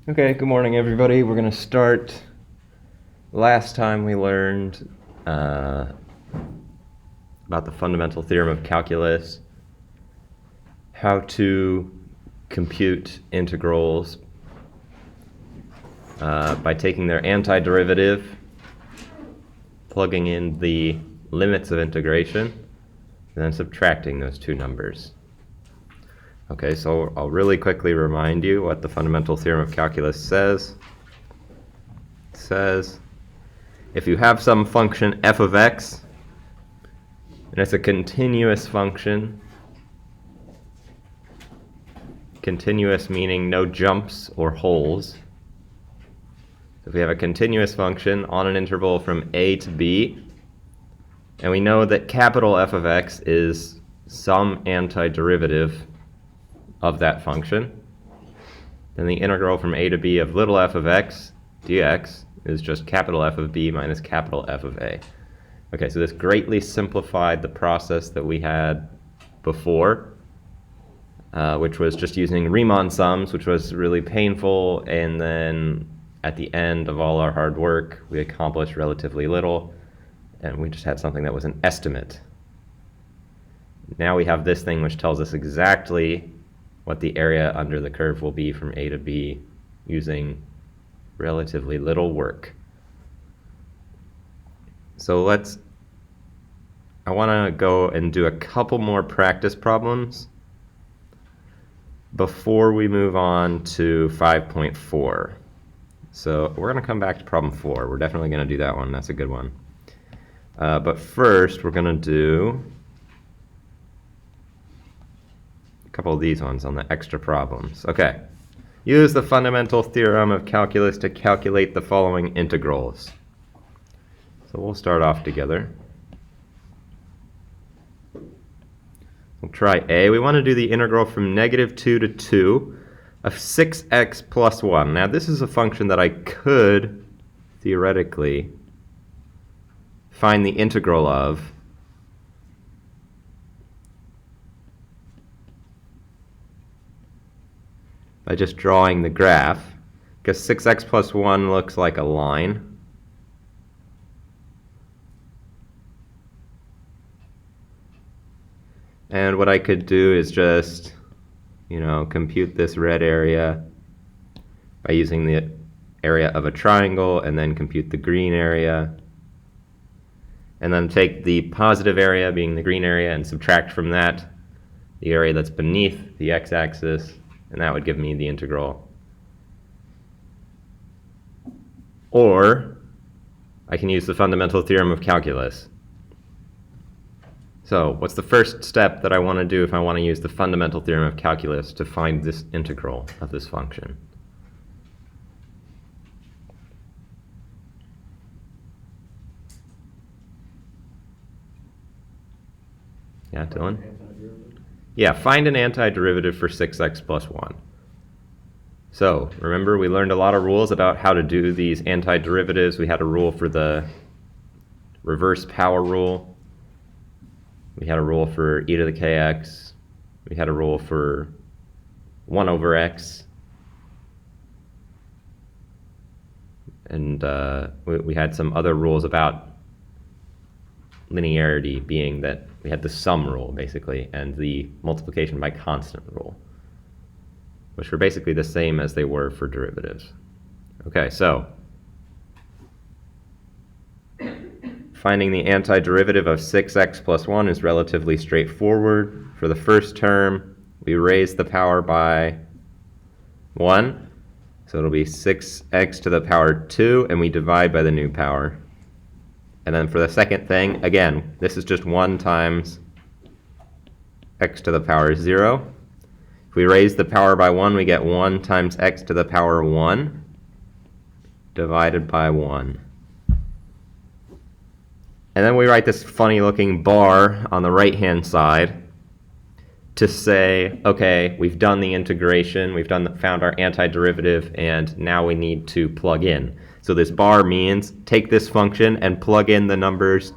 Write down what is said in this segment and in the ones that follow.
Okay, good morning everybody. We're going to start. Last time we learned about the fundamental theorem of calculus, how to compute integrals by taking their antiderivative, plugging in the limits of integration, and then subtracting those two numbers. Okay, so I'll really quickly remind you what the fundamental theorem of calculus says. It says, if you have some function f of x, and it's a continuous function, continuous meaning no jumps or holes. So if we have a continuous function on an interval from a to b, and we know that capital F of x is some antiderivative of that function, then the integral from a to b of little f of x dx is just capital F of b minus capital F of a. Okay, so this greatly simplified the process that we had before, which was just using Riemann sums, which was really painful, and then at the end of all our hard work, we accomplished relatively little, and we just had something that was an estimate. Now we have this thing which tells us exactly what the area under the curve will be from a to b using relatively little work. So I want to go and do a couple more practice problems before we move on to 5.4. So we're going to come back to problem 4. We're definitely going to do that one. That's a good one. But first, we're going to do a couple of these ones on the extra problems. Okay. Use the fundamental theorem of calculus to calculate the following integrals. So we'll start off together. We'll try A. We want to do the integral from -2 to 2 of 6x plus 1. Now this is a function that I could theoretically find the integral of by just drawing the graph, because 6x plus 1 looks like a line. And what I could do is just, compute this red area by using the area of a triangle, and then compute the green area. And then take the positive area, being the green area, and subtract from that the area that's beneath the x-axis, and that would give me the integral. Or I can use the fundamental theorem of calculus. So what's the first step that I want to do if I want to use the fundamental theorem of calculus to find this integral of this function? Yeah, Dylan? Yeah, find an antiderivative for 6x plus 1. So remember, we learned a lot of rules about how to do these antiderivatives. We had a rule for the reverse power rule. We had a rule for e to the kx. We had a rule for 1 over x. And we had some other rules about linearity, being that we had the sum rule, basically, and the multiplication by constant rule, which were basically the same as they were for derivatives. Okay, so finding the antiderivative of 6x plus 1 is relatively straightforward. For the first term, we raise the power by 1, so it'll be 6x to the power 2, and we divide by the new power. And then for the second thing, again, this is just 1 times x to the power 0. If we raise the power by 1, we get 1 times x to the power 1 divided by 1. And then we write this funny looking bar on the right hand side to say, okay, we've done the integration, found our antiderivative, and now we need to plug in. So this bar means take this function and plug in the numbers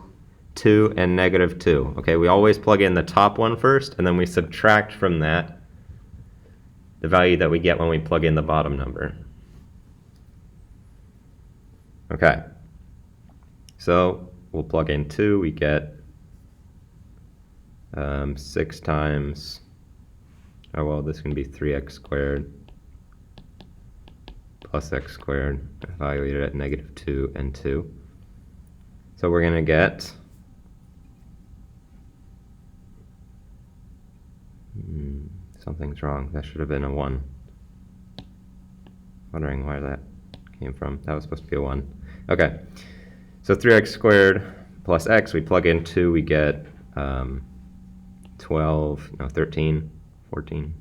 2 and -2. Okay, we always plug in the top one first, and then we subtract from that the value that we get when we plug in the bottom number. Okay. So we'll plug in 2, we get 6 times, oh well, this can be 3x squared plus x squared, evaluated at -2 and 2. So we're going to get something's wrong. That should have been a 1. Wondering why that came from. That was supposed to be a 1. Okay. So 3x squared plus x, we plug in 2, we get 13, 14.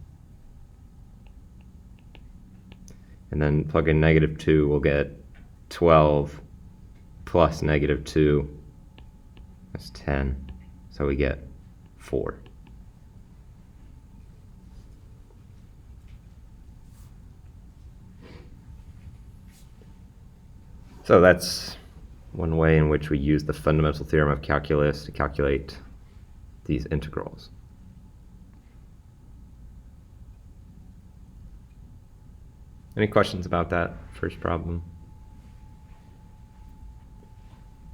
And then plug in -2, we'll get 12 plus -2, that's 10. So we get 4. So that's one way in which we use the fundamental theorem of calculus to calculate these integrals. Any questions about that first problem?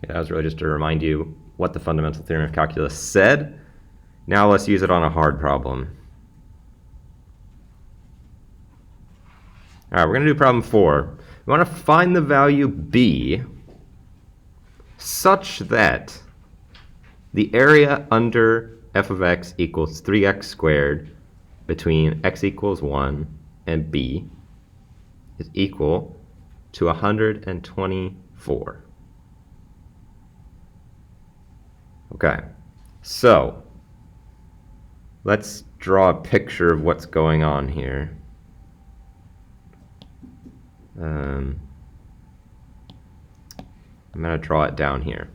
Yeah, that was really just to remind you what the fundamental theorem of calculus said. Now let's use it on a hard problem. All right, we're going to do problem 4. We want to find the value b such that the area under f of x equals 3x squared between x equals 1 and b is equal to 124. Okay, so let's draw a picture of what's going on here. I'm going to draw it down here.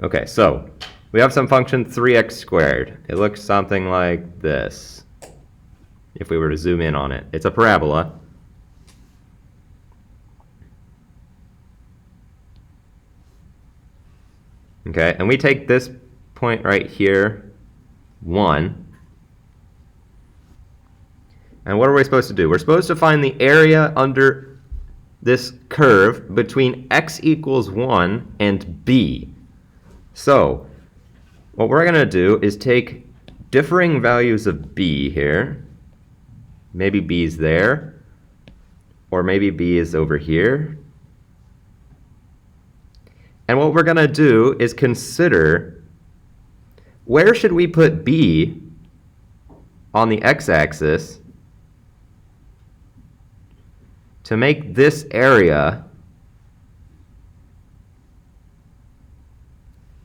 Okay, so we have some function 3x squared. It looks something like this. If we were to zoom in on it, it's a parabola. Okay, and we take this point right here, 1. And what are we supposed to do? We're supposed to find the area under this curve between x equals 1 and b. So what we're going to do is take differing values of b here. Maybe b is there, or maybe b is over here. And what we're going to do is consider where should we put b on the x-axis to make this area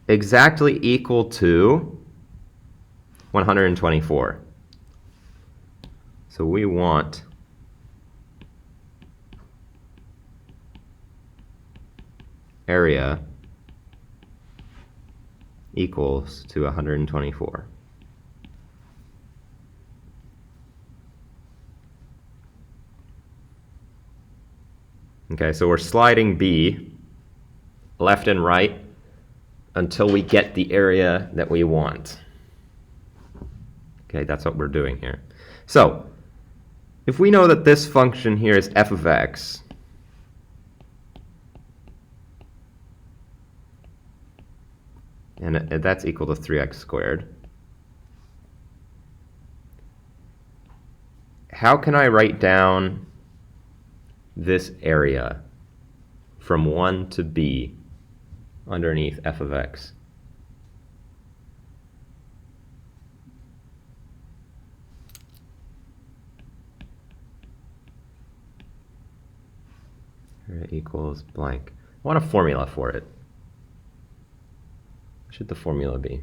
exactly equal to 124. So we want area equals to 124. Okay, so we're sliding b left and right until we get the area that we want. Okay, that's what we're doing here. So if we know that this function here is f of x, and that's equal to 3x squared, how can I write down this area from 1 to b underneath f of x? Area equals blank. I want a formula for it. What should the formula be?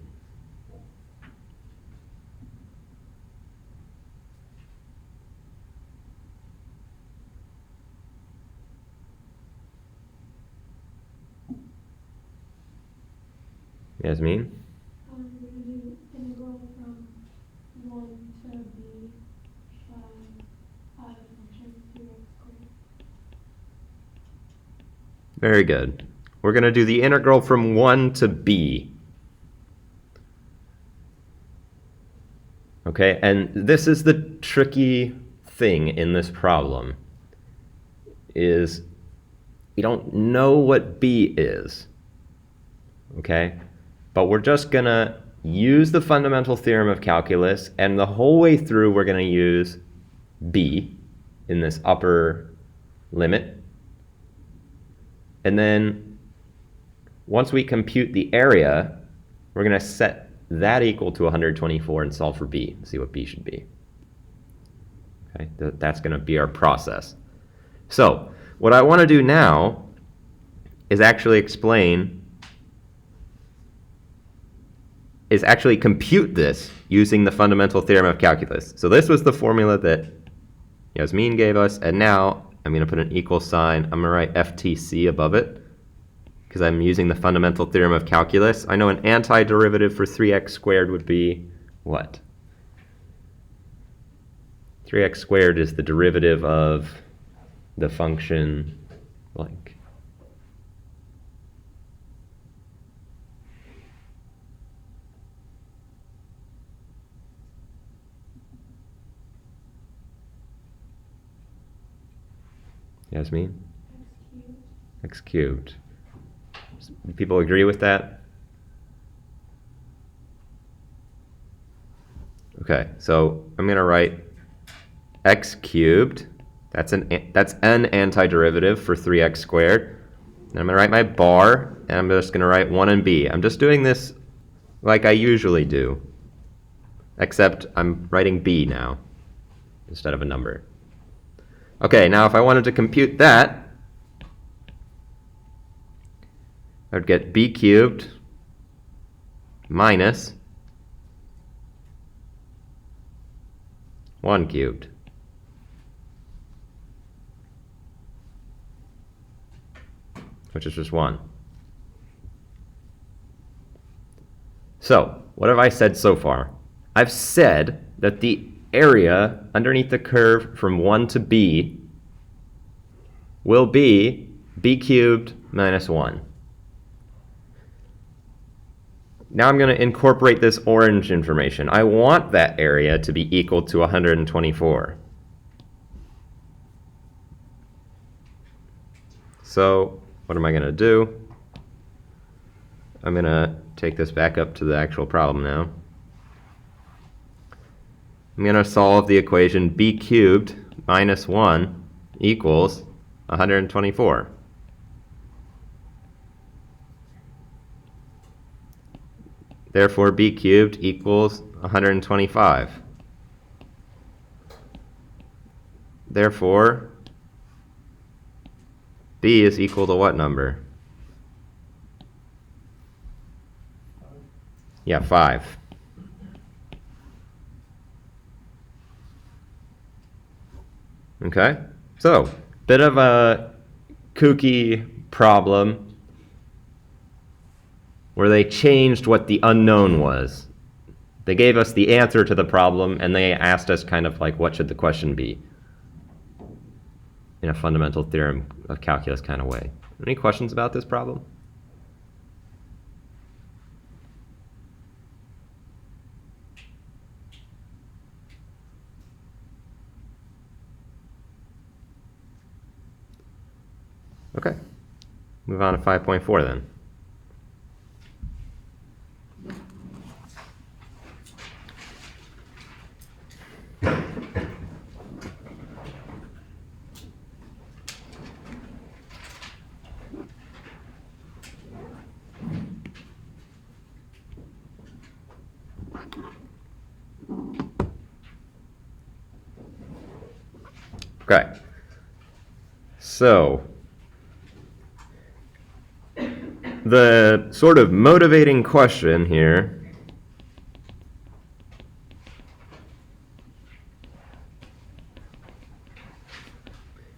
Yasmin? We're going to do integral from 1 to b of the function 3x squared. Very good. We're going to do the integral from 1 to b. Okay, and this is the tricky thing in this problem, is we don't know what b is, okay? But we're just gonna use the fundamental theorem of calculus, and the whole way through we're gonna use b in this upper limit. And then once we compute the area, we're gonna set that equal to 124 and solve for b, see what b should be. Okay, that's going to be our process. So what I want to do now is actually compute this using the fundamental theorem of calculus. So this was the formula that Yasmin gave us, and now I'm going to put an equal sign. I'm going to write FTC above it, because I'm using the fundamental theorem of calculus. I know an antiderivative for 3x squared would be what? 3x squared is the derivative of the function blank. Yasmin? X cubed. Do people agree with that? Okay, so I'm going to write x cubed. That's an antiderivative for 3x squared. And I'm going to write my bar, and I'm just going to write 1 and b. I'm just doing this like I usually do, except I'm writing b now instead of a number. Okay, now if I wanted to compute that, I would get b cubed minus 1 cubed. Which is just 1. So, what have I said so far? I've said that the area underneath the curve from 1 to b will be b cubed minus 1. Now I'm going to incorporate this orange information. I want that area to be equal to 124. So what am I going to do? I'm going to take this back up to the actual problem now. I'm going to solve the equation b cubed minus 1 equals 124. Therefore, b cubed equals 125. Therefore, b is equal to what number? Yeah, 5. Okay, so bit of a kooky problem where they changed what the unknown was. They gave us the answer to the problem, and they asked us kind of like, what should the question be? In a fundamental theorem of calculus kind of way. Any questions about this problem? Okay, move on to 5.4 then. Okay, so the sort of motivating question here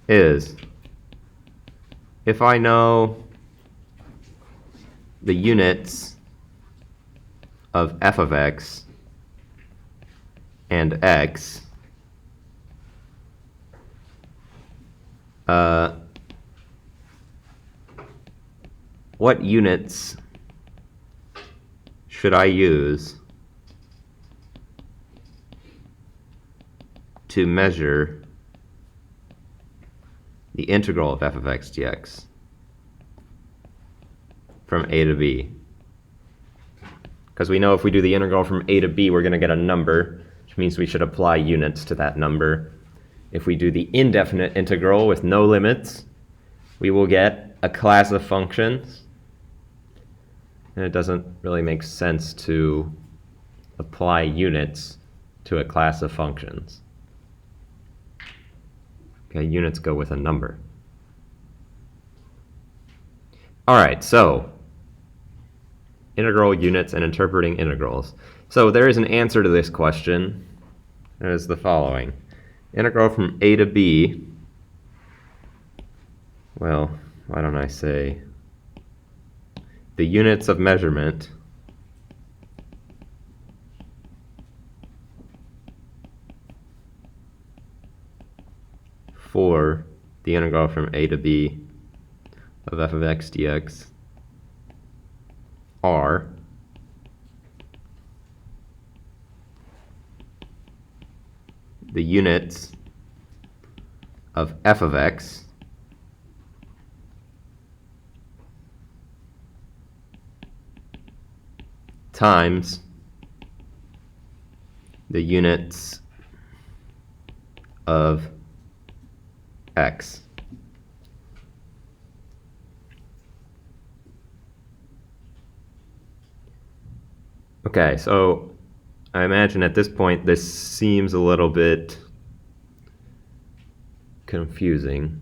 is, if I know the units of f of x and x, what units should I use to measure the integral of f of x dx from a to b. Because we know if we do the integral from a to b, we're going to get a number, which means we should apply units to that number. If we do the indefinite integral with no limits, we will get a class of functions. And it doesn't really make sense to apply units to a class of functions. Okay, units go with a number. All right, so integral, units, and interpreting integrals. So there is an answer to this question. It is the following. Integral from a to b, well, why don't I say the units of measurement for the integral from a to b of f of x dx are the units of f of x times the units of x. Okay, so I imagine at this point this seems a little bit confusing.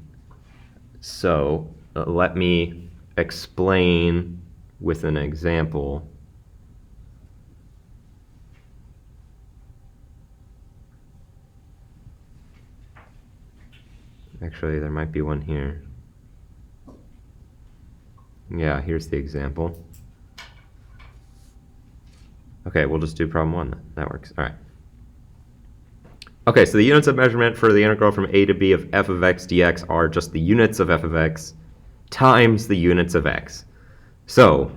So let me explain with an example. Actually, there might be one here. Yeah, here's the example. Okay, we'll just do problem 1 then. That works. All right. Okay, so the units of measurement for the integral from a to b of f of x dx are just the units of f of x times the units of x. So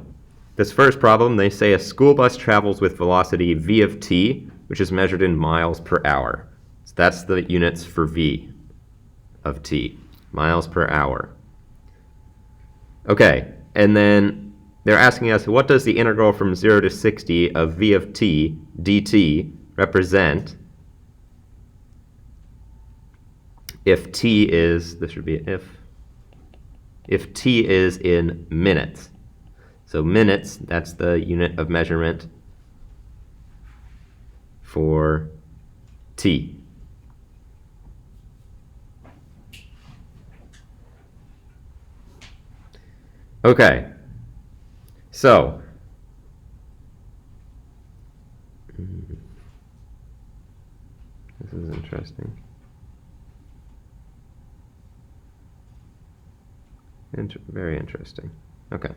this first problem, they say a school bus travels with velocity v of t, which is measured in miles per hour. So that's the units for v of t, miles per hour. Okay, and then they're asking us, what does the integral from 0 to 60 of v of t dt represent if t is, this should be if t is in minutes. So minutes, that's the unit of measurement for t. Okay, so this is interesting. Very interesting. Okay.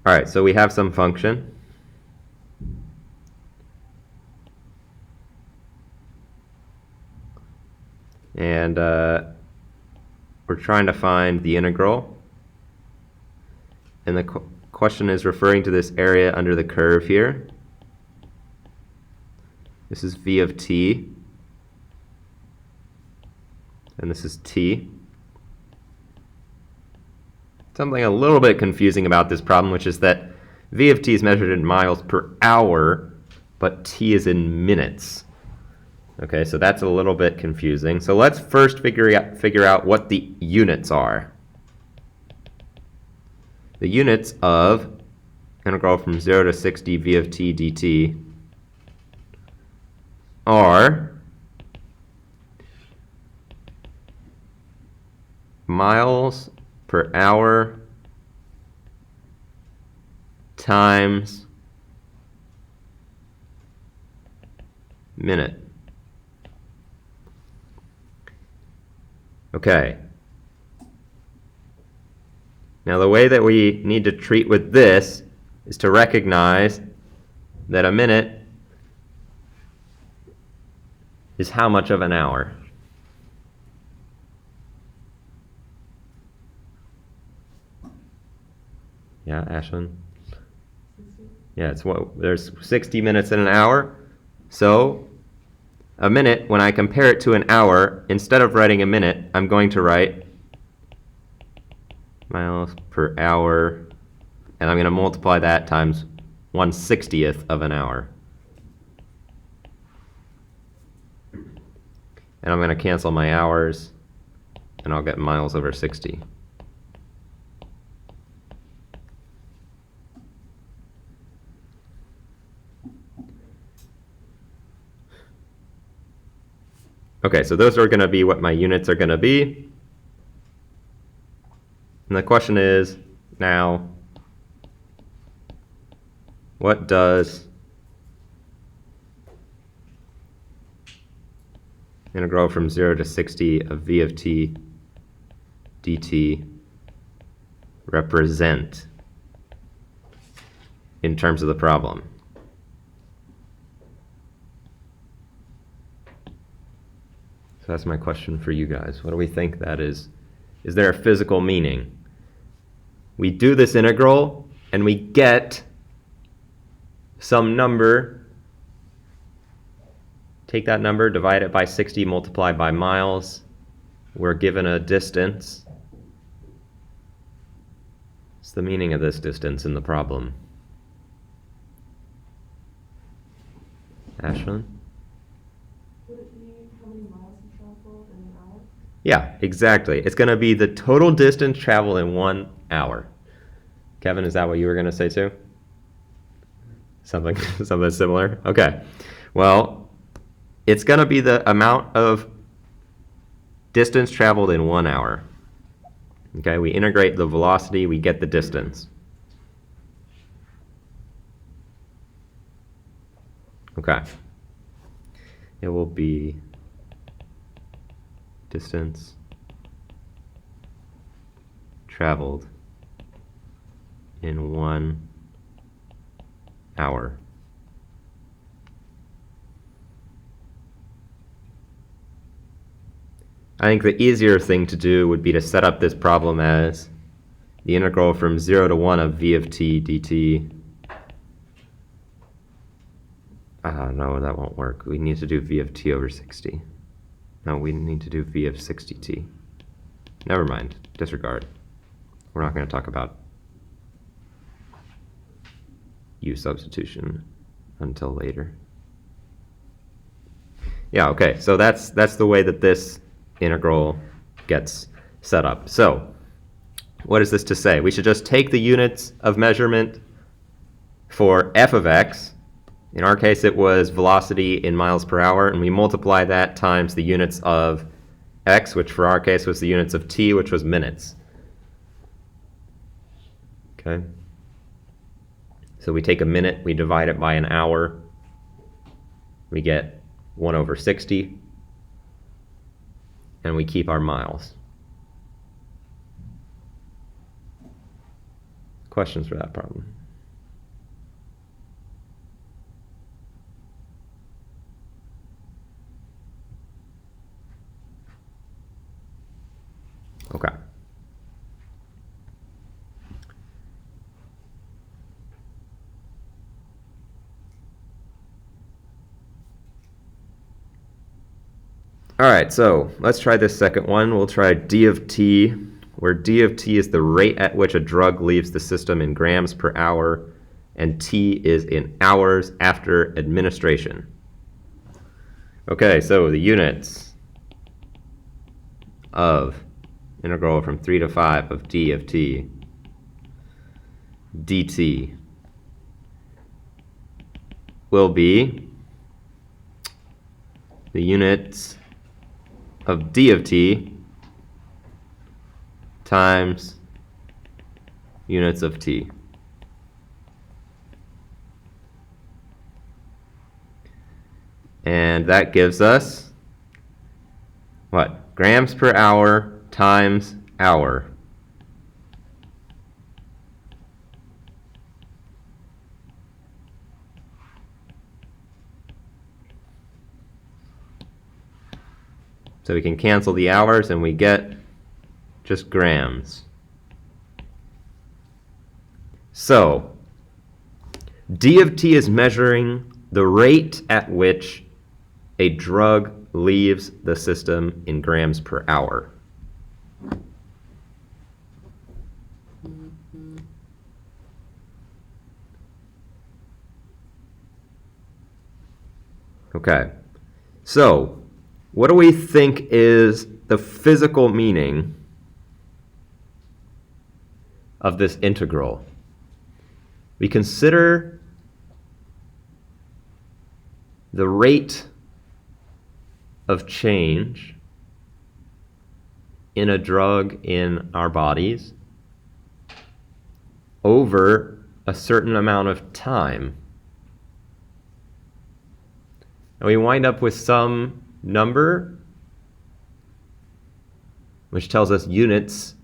All right, so we have some function. And we're trying to find the integral. And the question is referring to this area under the curve here. This is v of t. And this is t. Something a little bit confusing about this problem, which is that v of t is measured in miles per hour, but t is in minutes. Okay, so that's a little bit confusing. So let's first figure out what the units are. The units of integral from 0 to 60 v of t dt are miles per hour times minute. Okay. Now the way that we need to treat with this is to recognize that a minute is how much of an hour? Yeah, Ashlyn? Yeah, there's 60 minutes in an hour. So a minute, when I compare it to an hour, instead of writing a minute, I'm going to write miles per hour, and I'm going to multiply that times 1/60th of an hour. And I'm going to cancel my hours, and I'll get miles over 60. Okay, so those are going to be what my units are going to be. And the question is, now, what does integral from 0 to 60 of v of t dt represent in terms of the problem? So that's my question for you guys. What do we think that is? Is there a physical meaning? We do this integral and we get some number. Take that number, divide it by 60, multiply by miles. We're given a distance. What's the meaning of this distance in the problem? Ashlyn? Would it be how many miles you traveled in an hour? Yeah, exactly. It's going to be the total distance traveled in 1 hour. Kevin, is that what you were going to say too? Something similar? Okay. Well, it's going to be the amount of distance traveled in 1 hour. Okay, we integrate the velocity, we get the distance. Okay. It will be distance traveled in 1 hour. I think the easier thing to do would be to set up this problem as the integral from 0 to 1 of v of t dt. No, that won't work. We need to do v of t over 60. No, we need to do v of 60t. Never mind. Disregard. We're not going to talk about u substitution until later. Yeah, okay. So that's the way that this integral gets set up. So what is this to say? We should just take the units of measurement for f of x. In our case, it was velocity in miles per hour, and we multiply that times the units of x, which for our case was the units of t, which was minutes. Okay. So we take a minute, we divide it by an hour, we get 1 over 60, and we keep our miles. Questions for that problem? Okay. All right, so let's try this second one. We'll try d of t, where d of t is the rate at which a drug leaves the system in grams per hour, and t is in hours after administration. Okay, so the units of integral from 3 to 5 of d of t dt will be the units of d of t times units of t. And that gives us what? Grams per hour times hour. So we can cancel the hours and we get just grams. So D of t is measuring the rate at which a drug leaves the system in grams per hour. Okay, so what do we think is the physical meaning of this integral? We consider the rate of change in a drug in our bodies over a certain amount of time. And we wind up with some number which tells us units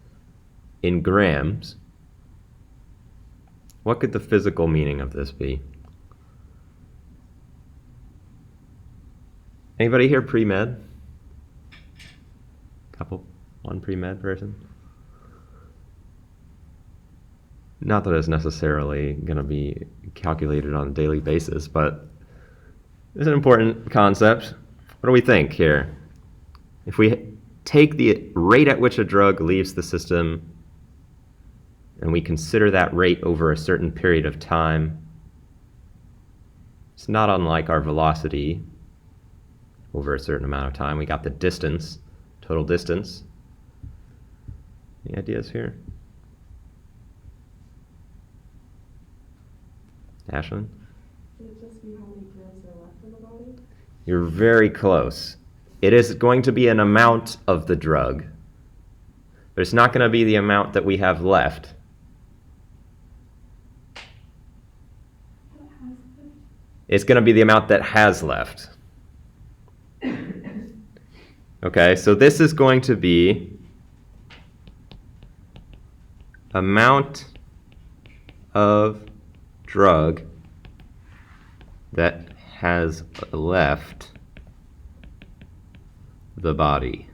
in grams. What could the physical meaning of this be? Anybody here pre-med? One pre-med person? Not that it's necessarily going to be calculated on a daily basis, but it's an important concept. What do we think here? If we take the rate at which a drug leaves the system and we consider that rate over a certain period of time, it's not unlike our velocity over a certain amount of time. We got the distance, total distance. Any ideas here? Ashlyn? Would it just be how many grams are left in the body? You're very close. It is going to be an amount of the drug, but it's not going to be the amount that we have left. It's going to be the amount that has left. Okay, so this is going to be amount of drug that has left the body.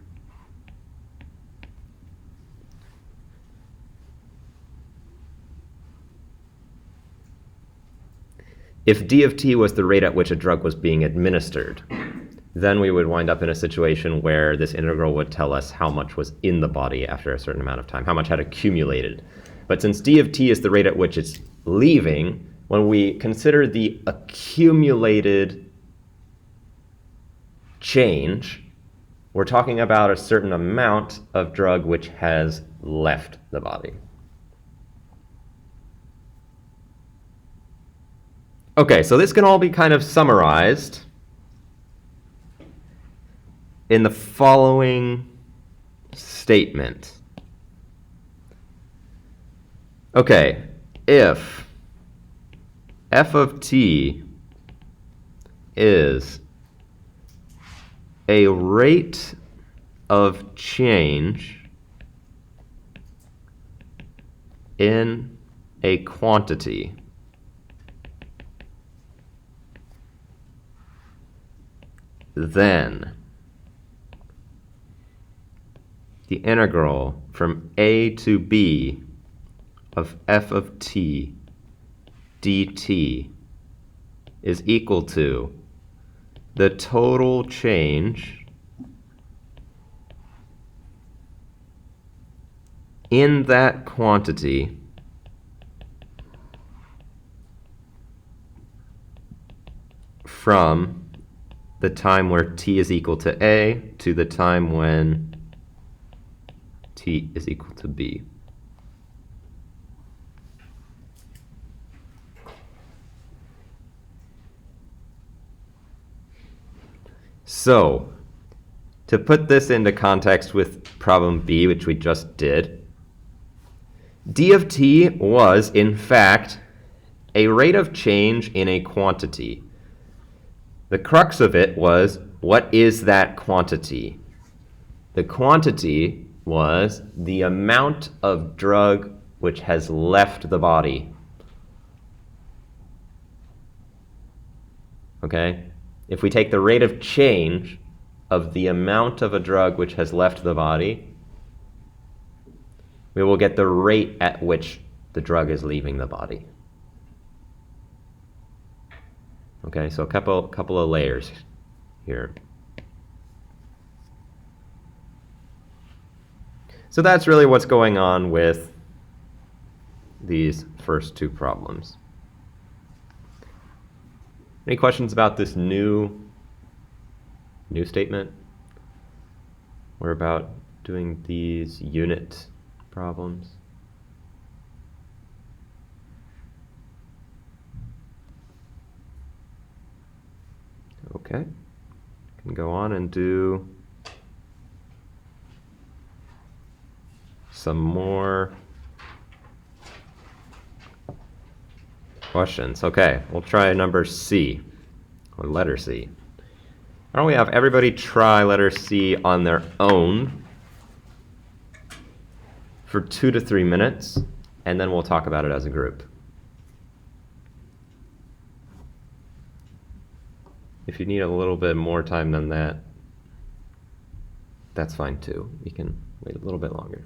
If d of t was the rate at which a drug was being administered, then we would wind up in a situation where this integral would tell us how much was in the body after a certain amount of time, how much had accumulated. But since d of t is the rate at which it's leaving, when we consider the accumulated change, we're talking about a certain amount of drug which has left the body. Okay, so this can all be kind of summarized in the following statement. Okay, if f of t is a rate of change in a quantity, then the integral from a to b of f of t dt is equal to the total change in that quantity from the time where t is equal to a to the time when t is equal to b. So, to put this into context with problem B, which we just did, d of t was, in fact, a rate of change in a quantity. The crux of it was, what is that quantity? The quantity was the amount of drug which has left the body. Okay? If we take the rate of change of the amount of a drug which has left the body, we will get the rate at which the drug is leaving the body. Okay, so a couple of layers here. So that's really what's going on with these first two problems. Any questions about this new statement? We're about doing these unit problems. Okay, can go on and do some more questions. Okay, we'll try number C, or letter C. Why don't we have everybody try letter C on their own for 2 to 3 minutes, and then we'll talk about it as a group. If you need a little bit more time than that, that's fine too. You can wait a little bit longer.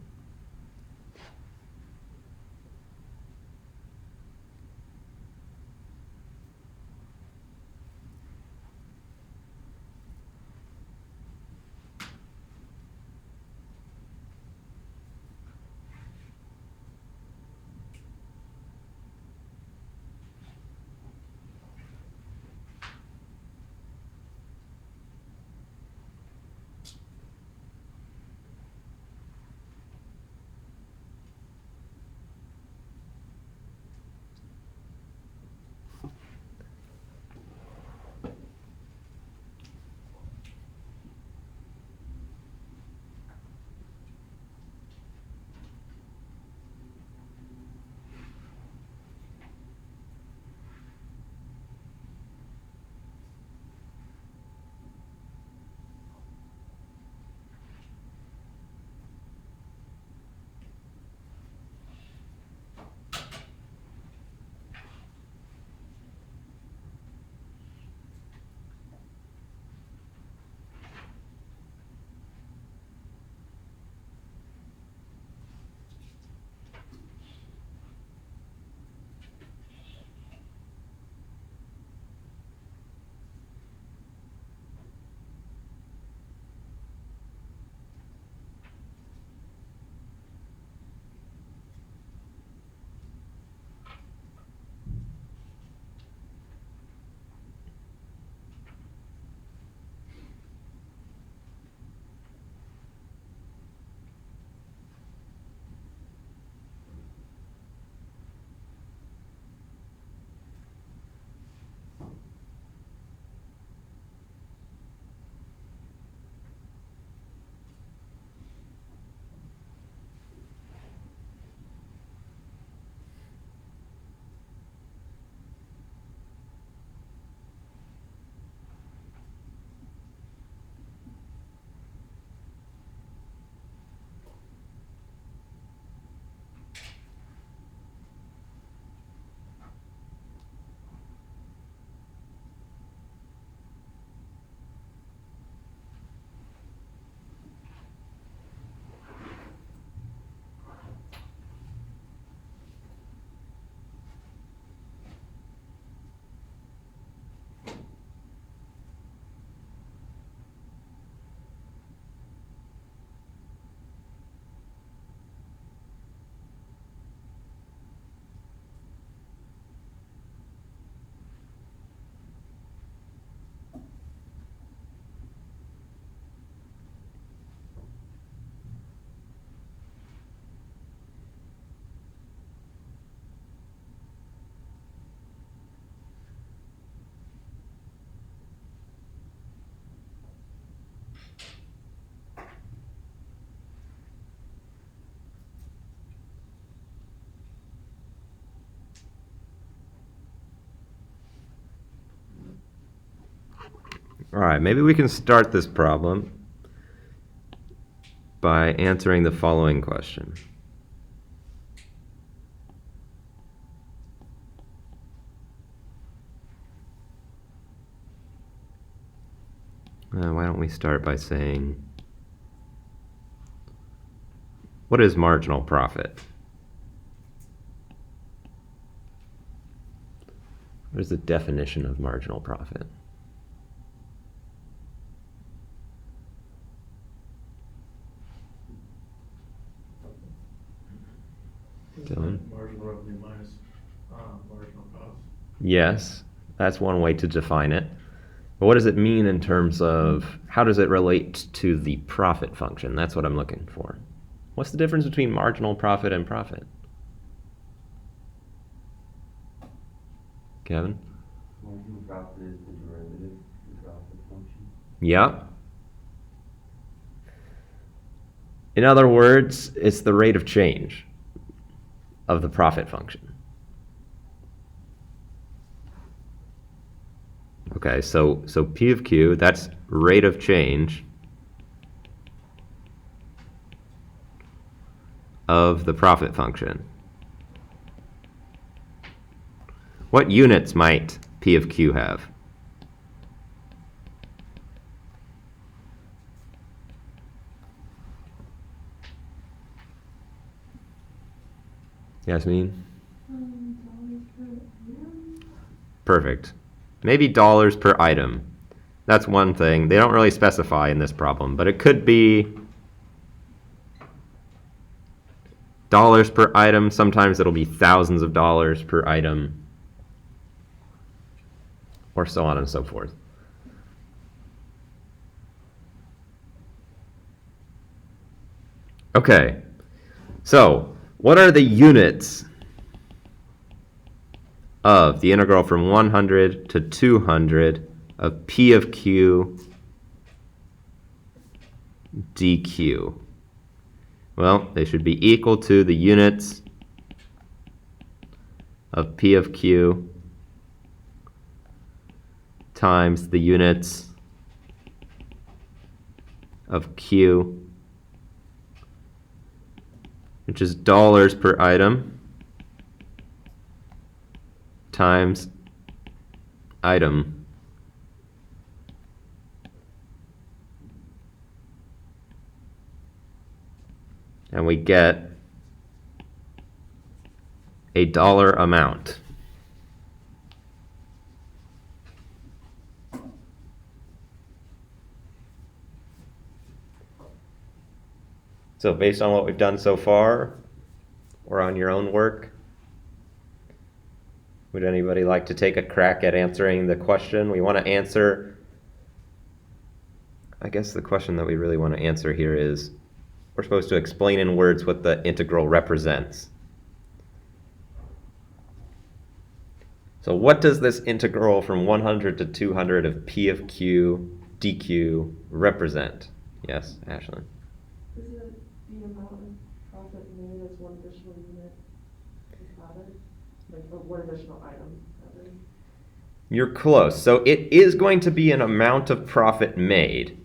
All right, maybe we can start this problem by answering the following question. Why don't we start by saying, what is marginal profit? What is the definition of marginal profit? Dylan? Marginal revenue minus marginal cost. Yes, that's one way to define it. But what does it mean in terms of how does it relate to the profit function? That's what I'm looking for. What's the difference between marginal profit and profit? Kevin? Marginal profit is the derivative of the profit function. Yeah. In other words, it's the rate of change of the profit function. Okay, so P of Q, that's rate of change of the profit function. What units might P of Q have? Yasmin? Dollars per item. Perfect. Maybe dollars per item. That's one thing. They don't really specify in this problem, but it could be dollars per item. Sometimes it'll be thousands of dollars per item, or so on and so forth. Okay, so what are the units of the integral from 100 to 200 of P of Q dq? Well, they should be equal to the units of P of Q times the units of Q, which is dollars per item, times item. And we get a dollar amount. So based on what we've done so far, or on your own work, would anybody like to take a crack at answering the question? We want to answer, I guess the question that we really want to answer here is, we're supposed to explain in words what the integral represents. So what does this integral from 100 to 200 of P of Q dq represent? Yes, Ashlyn? Is it the amount of profit made as one additional unit is added? Like, or one additional item added? You're close. So it is going to be an amount of profit made.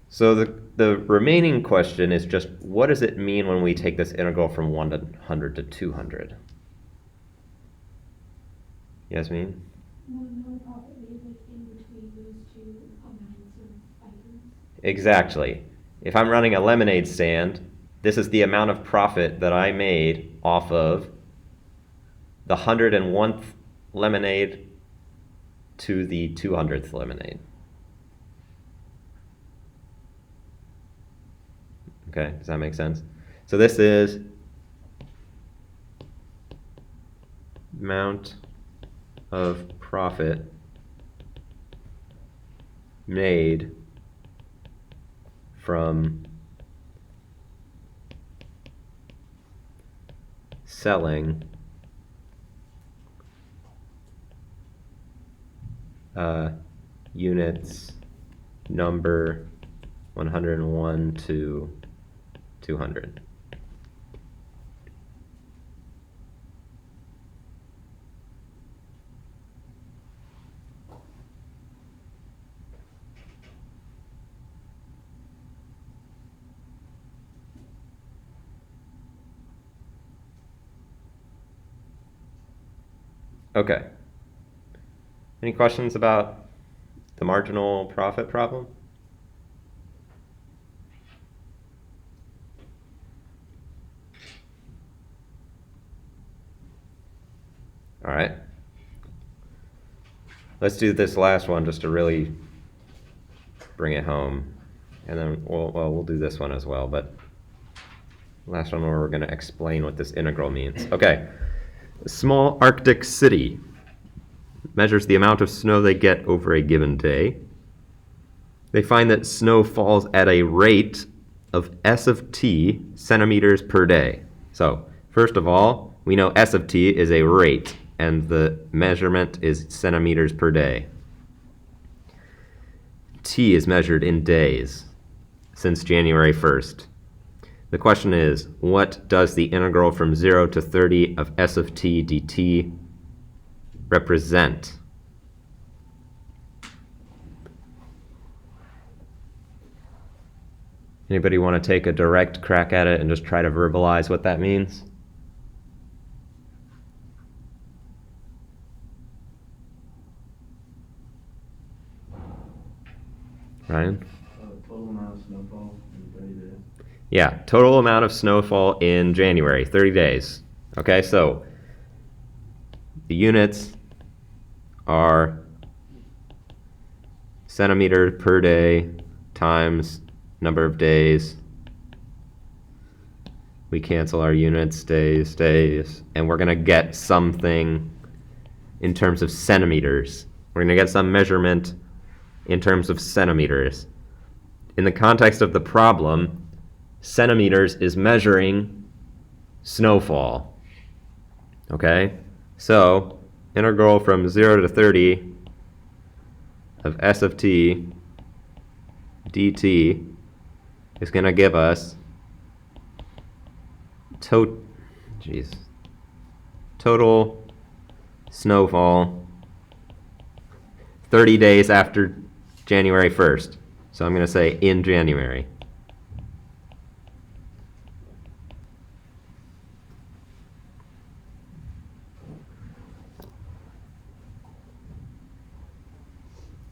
So the remaining question is just, what does it mean when we take this integral from 100 to 200? Yasmin? No, no profit made like in between those two amounts of items. Exactly. If I'm running a lemonade stand, this is the amount of profit that I made off of the 101th lemonade to the 200th lemonade. Okay, does that make sense? So this is amount of profit made from selling units number 101 to 200. Okay. Any questions about the marginal profit problem? All right. let's do this last one just to really bring it home. And then we'll do this one as well, but last one where we're going to explain what this integral means. Okay. A small Arctic city measures the amount of snow they get over a given day. They find that snow falls at a rate of S of t centimeters per day. So, first of all, we know S of t is a rate, and the measurement is centimeters per day. T is measured in days since January 1st. The question is, what does the integral from 0 to 30 of S of t dt represent? Anybody want to take a direct crack at it and just try to verbalize what that means? Ryan? Total amount of snowfall in 30 days. Yeah, total amount of snowfall in January, 30 days. Okay, so the units are centimeter per day times number of days. We cancel our units, days, and we're going to get something in terms of centimeters. We're going to get some measurement in terms of centimeters. In the context of the problem, centimeters is measuring snowfall. Okay? So, integral from 0 to 30 of S of t dt is going to give us total snowfall 30 days after January 1st. So I'm going to say in January.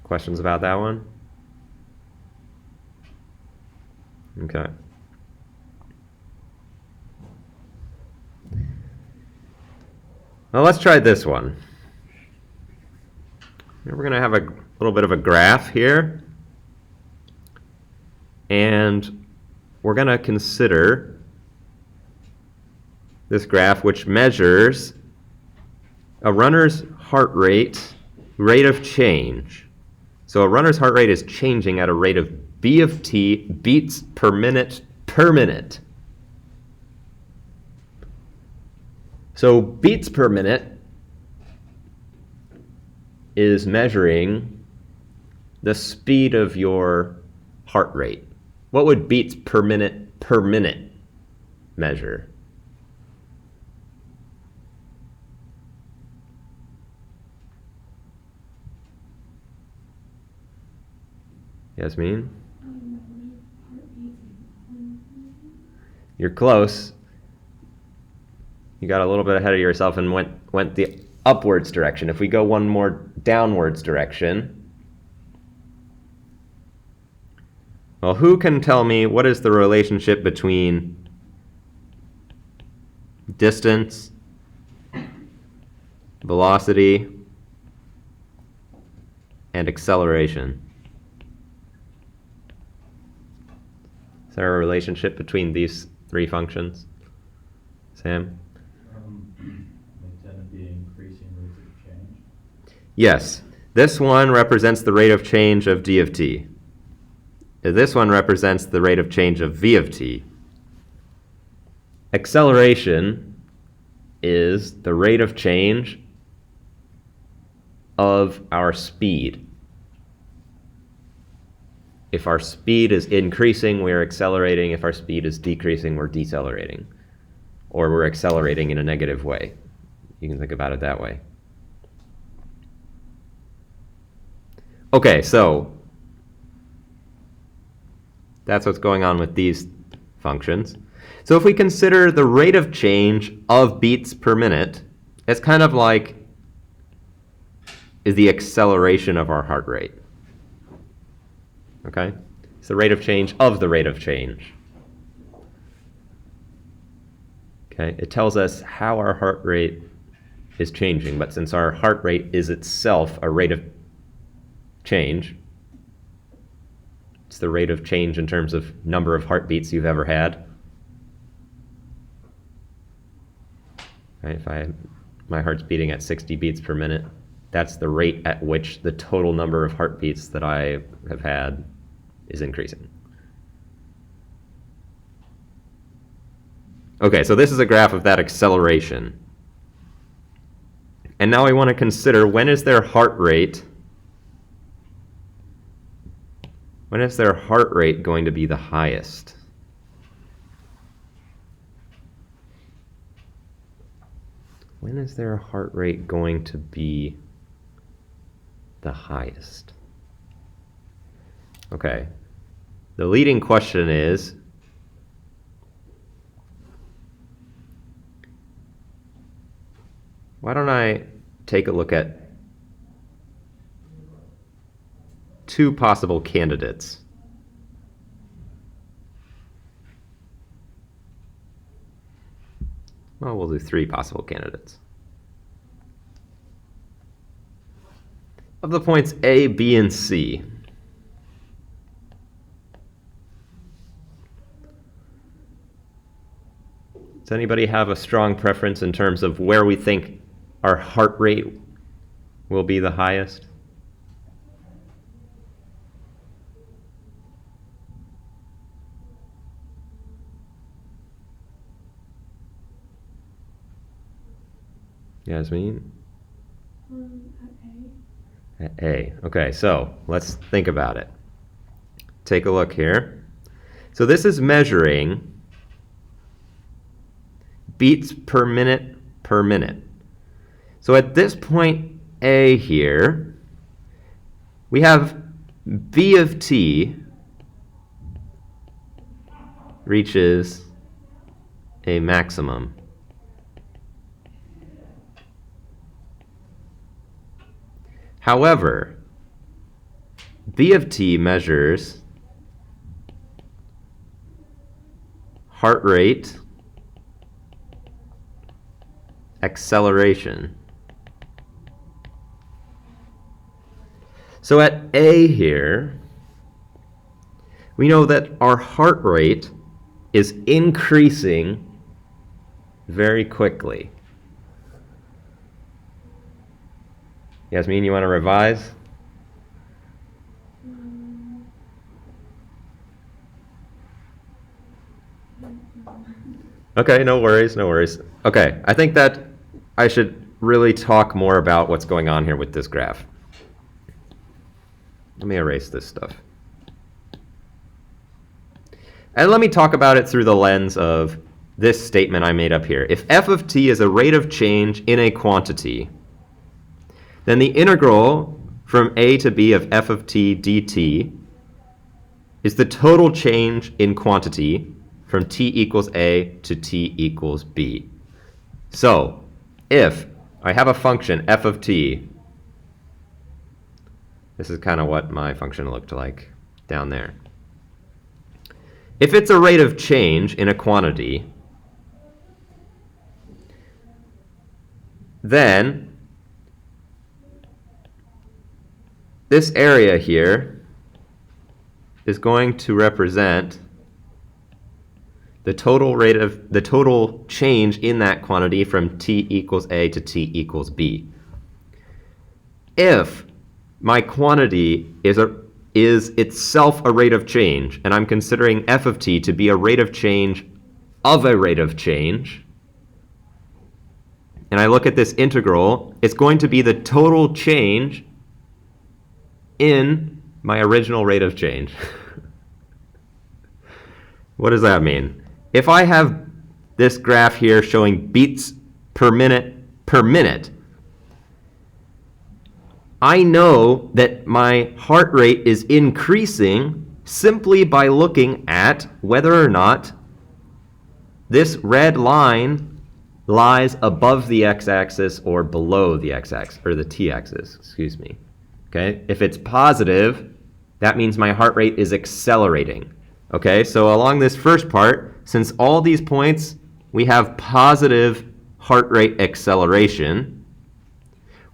Questions about that one? Okay. Well, let's try this one. We're going to have a little bit of a graph here. And we're going to consider this graph, which measures a runner's heart rate of change. So a runner's heart rate is changing at a rate of B of t beats per minute per minute. So beats per minute is measuring the speed of your heart rate. What would beats per minute measure? Yasmin? You're close. You got a little bit ahead of yourself and went the upwards direction. If we go one more downwards direction, well, who can tell me what is the relationship between distance, velocity, and acceleration? Is there a relationship between these three functions? Sam? They tend to be increasing rates of change. Yes. This one represents the rate of change of d of t. This one represents the rate of change of v of t. Acceleration is the rate of change of our speed. If our speed is increasing, we're accelerating. If our speed is decreasing, we're decelerating. Or we're accelerating in a negative way. You can think about it that way. Okay, so that's what's going on with these functions. So if we consider the rate of change of beats per minute, it's kind of like is the acceleration of our heart rate. Okay? It's the rate of change of the rate of change. Okay? It tells us how our heart rate is changing, but since our heart rate is itself a rate of change, it's the rate of change in terms of number of heartbeats you've ever had. Right? If my heart's beating at 60 beats per minute, that's the rate at which the total number of heartbeats that I have had is increasing. Okay, so this is a graph of that acceleration. And now we want to consider when is their heart rate going to be the highest? When is their heart rate going to be the highest? Okay, the leading question is, why don't I take a look at two possible candidates? Well, we'll do three possible candidates. Of the points A, B, and C, does anybody have a strong preference in terms of where we think our heart rate will be the highest? Yasmin? At A. At A. Okay, so let's think about it. Take a look here. So this is measuring beats per minute per minute. So at this point A here, we have B of t reaches a maximum. However, B of t measures heart rate, acceleration. So at A here, we know that our heart rate is increasing very quickly. Yasmin, you want to revise? Okay, no worries, no worries. Okay, I think that I should really talk more about what's going on here with this graph. Let me erase this stuff. And let me talk about it through the lens of this statement I made up here. If f of t is a rate of change in a quantity, then the integral from a to b of f of t dt is the total change in quantity from t equals a to t equals b. So, if I have a function f of t, this is kind of what my function looked like down there. If it's a rate of change in a quantity, then this area here is going to represent the total change in that quantity from t equals a to t equals b. If my quantity is itself a rate of change, and I'm considering f of t to be a rate of change of a rate of change, and I look at this integral, it's going to be the total change in my original rate of change. What does that mean? If I have this graph here showing beats per minute, I know that my heart rate is increasing simply by looking at whether or not this red line lies above the x-axis or below the x-axis, or the t-axis, excuse me. Okay? If it's positive, that means my heart rate is accelerating. Okay, so along this first part, since all these points, we have positive heart rate acceleration,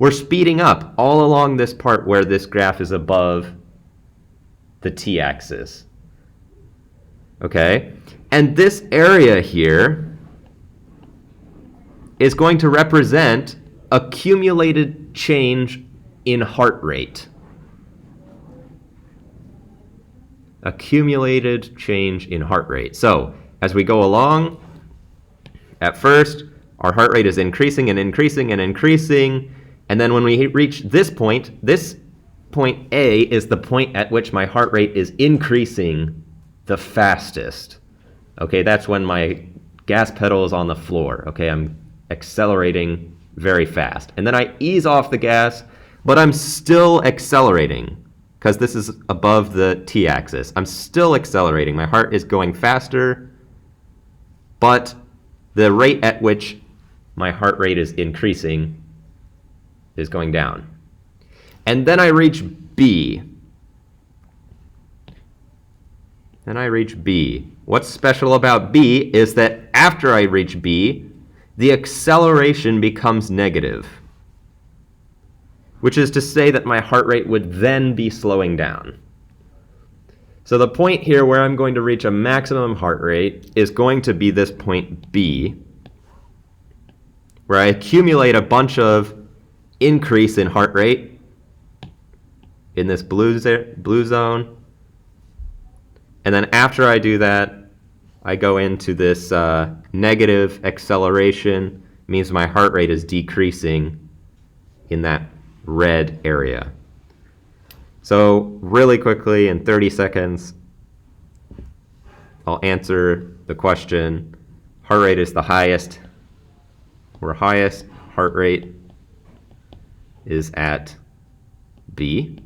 We're speeding up all along this part where this graph is above the t-axis. Okay? And this area here is going to represent accumulated change in heart rate. Accumulated change in heart rate. So, as we go along, at first, our heart rate is increasing and increasing and increasing, and then when we reach this point A is the point at which my heart rate is increasing the fastest. Okay, that's when my gas pedal is on the floor. Okay, I'm accelerating very fast. And then I ease off the gas, but I'm still accelerating because this is above the t-axis. I'm still accelerating. My heart is going faster, but the rate at which my heart rate is increasing is going down. And then I reach B. Then I reach B. What's special about B is that after I reach B, the acceleration becomes negative, which is to say that my heart rate would then be slowing down. So the point here where I'm going to reach a maximum heart rate is going to be this point B, where I accumulate a bunch of increase in heart rate in this blue zone. And then after I do that, I go into this negative acceleration, means my heart rate is decreasing in that red area. So really quickly, in 30 seconds, I'll answer the question. Heart rate is the highest, where highest heart rate is at B.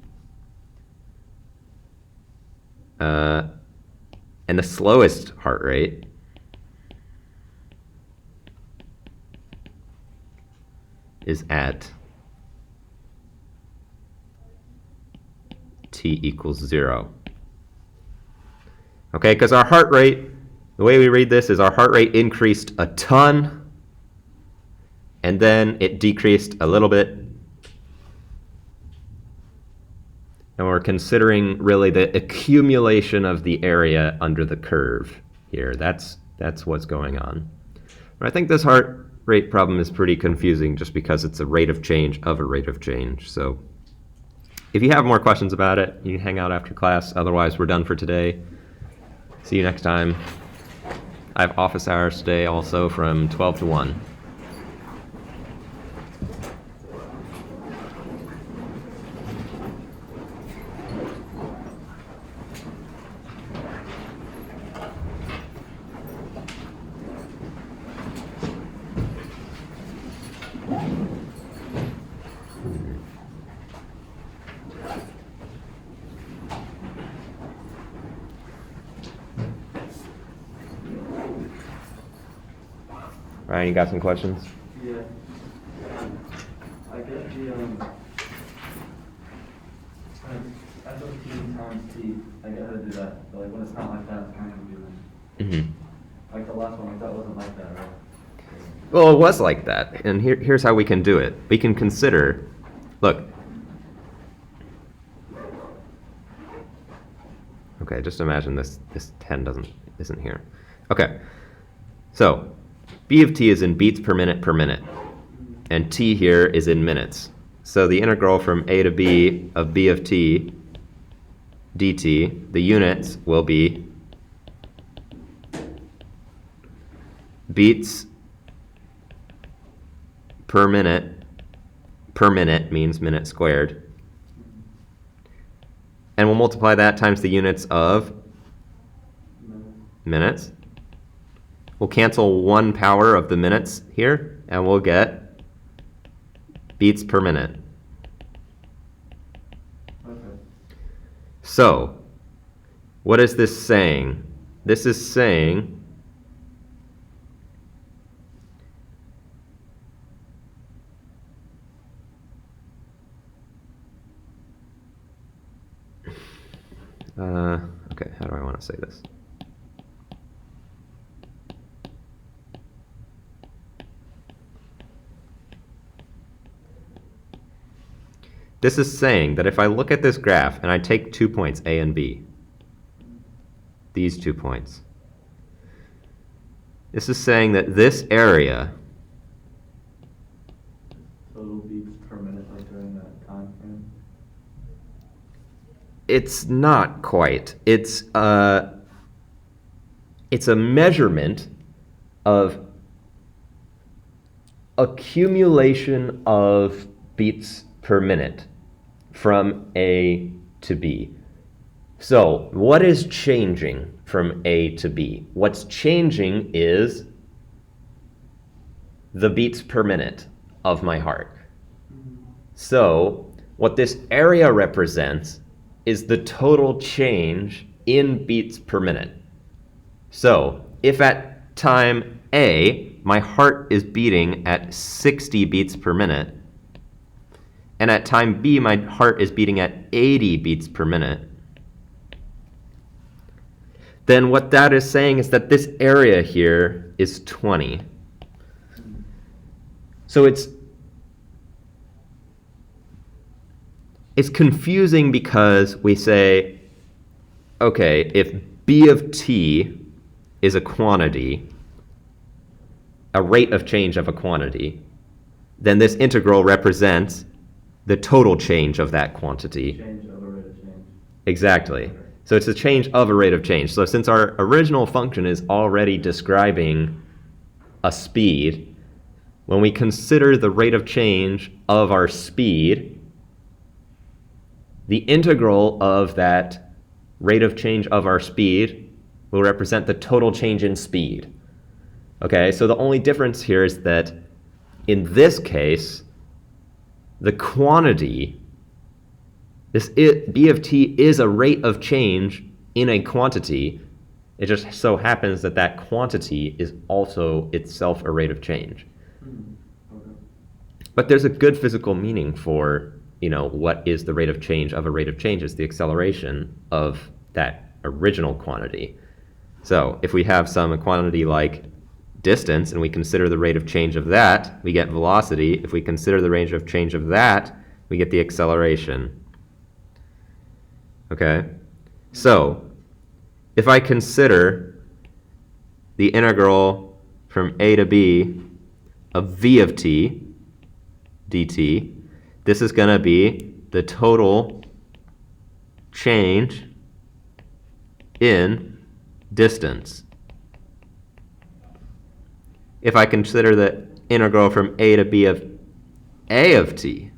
And the slowest heart rate is at t equals 0. Okay, because our heart rate, the way we read this is our heart rate increased a ton, and then it decreased a little bit. And we're considering really the accumulation of the area under the curve here. That's what's going on. But I think this heart rate problem is pretty confusing just because it's a rate of change of a rate of change. So if you have more questions about it, you can hang out after class. Otherwise, we're done for today. See you next time. I have office hours today also from 12 to 1. Ryan, you got some questions? Yeah. I get the, F-O-T times T, I get how to do that, but like when it's not like that, it's kind of confusing. Mm-hmm. Like the last one, like that wasn't like that, right? Well, it was like that, and here's how we can do it. We can consider, look. Okay, just imagine this 10 isn't here. Okay, so B of t is in beats per minute, and t here is in minutes. So the integral from a to b of b of t dt, the units will be beats per minute means minute squared. And we'll multiply that times the units of minutes. We'll cancel 1 power of the minutes here, and we'll get beats per minute. Okay. So, what is this saying? This is saying okay, how do I want to say this? this is saying that if I look at this graph and I take 2 points, A and B, these 2 points, this is saying that this area, Total beats per minute, like during that time frame. it's not quite. It's a measurement of accumulation of beats per minute from A to B. So, what is changing from A to B? What's changing is the beats per minute of my heart. So, what this area represents is the total change in beats per minute. So, if at time A, my heart is beating at 60 beats per minute, and at time B, my heart is beating at 80 beats per minute, then what that is saying is that this area here is 20. So it's confusing because we say, okay, if B of t is a quantity, a rate of change of a quantity, then this integral represents the total change of that quantity. Change of a rate of change. Exactly. So it's a change of a rate of change. So since our original function is already describing a speed, when we consider the rate of change of our speed, the integral of that rate of change of our speed will represent the total change in speed. Okay, so the only difference here is that in this case, the quantity, B of t is a rate of change in a quantity. It just so happens that that quantity is also itself a rate of change. Okay. But there's a good physical meaning for, what is the rate of change of a rate of change is the acceleration of that original quantity. So if we have some quantity like distance and we consider the rate of change of that, we get velocity. If we consider the range of change of that, we get the acceleration. Okay? So if I consider the integral from a to b of v of t dt, this is going to be the total change in distance. If I consider the integral from a to b of a of t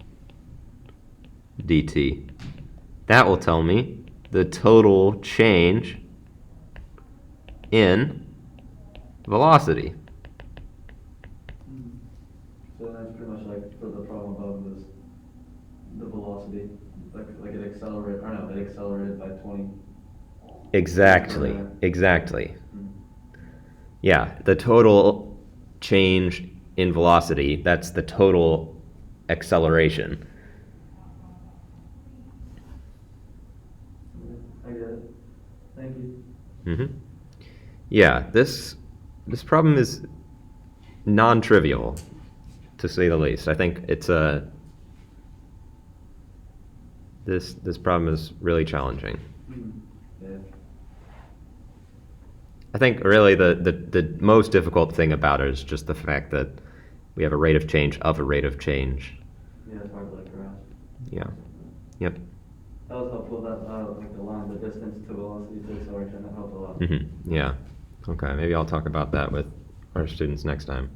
dt, that will tell me the total change in velocity. So that's pretty much like for the problem above was the velocity, like it accelerated, or no, it accelerated by 20. Exactly, exactly. Mm. Yeah, the total change in velocity, that's the total acceleration. I get it. Thank you. Mm-hmm. Yeah, this problem is non-trivial, to say the least. I think it's this problem is really challenging. Yeah. I think really the most difficult thing about it is just the fact that we have a rate of change of a rate of change. Yeah, it's hard to like grasp. Yeah. Yep. That was helpful, that like the line, the distance to velocity to acceleration, that helped a lot. Mm-hmm. Yeah. Okay, maybe I'll talk about that with our students next time.